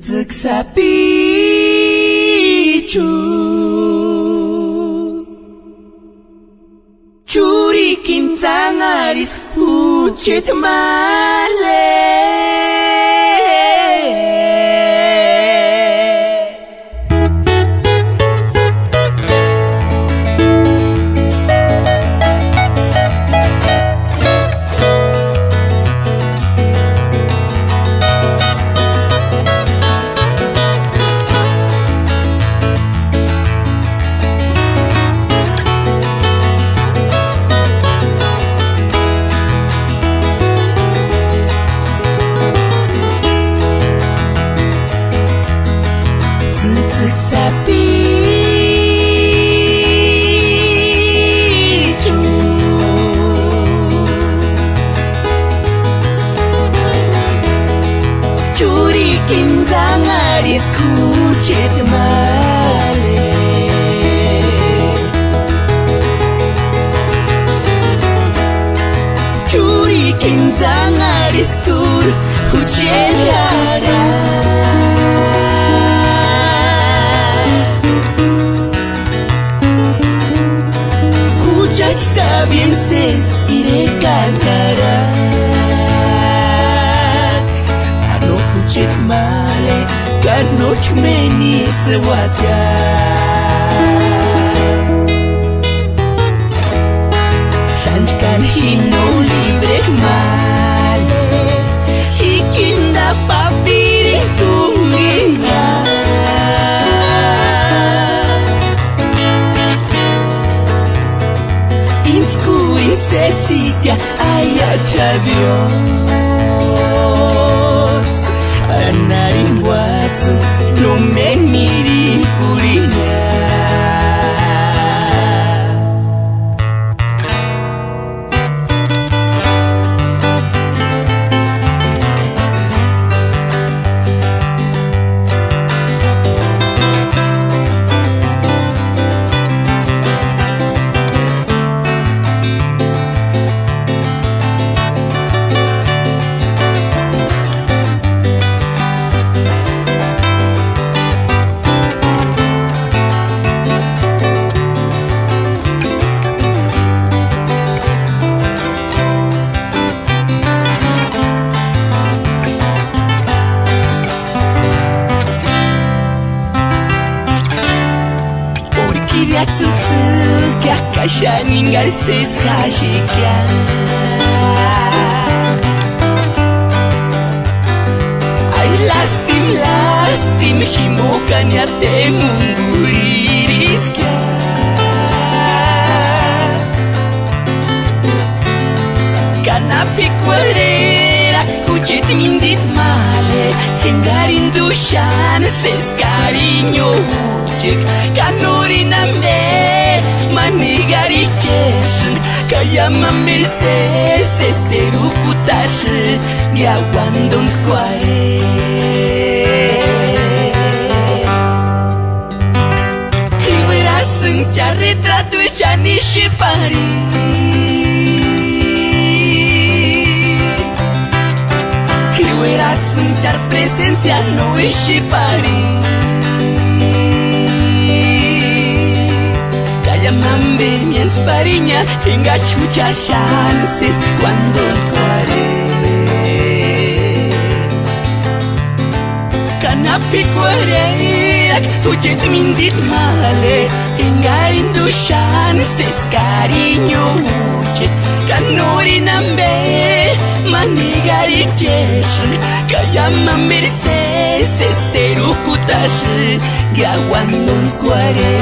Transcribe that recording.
Tsutsk sapichu Churi kinzangaris uchet male Sapichu Churi kinzangaris kuchet male Churi kinzangaris kur huchelara Está bien ses iré cantarán Ano kuchet male Kanoch meni sewatian Shanchkan hino libre male Hikinda papiri tunginya Necesita ayacha Dios Anaringuatsu no me miri purinya Tsutsuka kashanin garces hashika Ay lastim himbukan ya temunguririskia Kanapi kuarera huchet minzit male Hengarin dushan ses cariño Kanorinambe manigari jeshin Kayama merces esterukutashin Yaguandon square Hiwerasun ya retrato ya nishipari Hiwerasun ya presencia no ishipari Mambe miens pariña hingga chucha chances cuando square Kanapi kuareak hujet minzit male hingga rindu chances cariño hujet Kanori nambe manigari jeshin Kayama merces esterukutashin Gaguandon square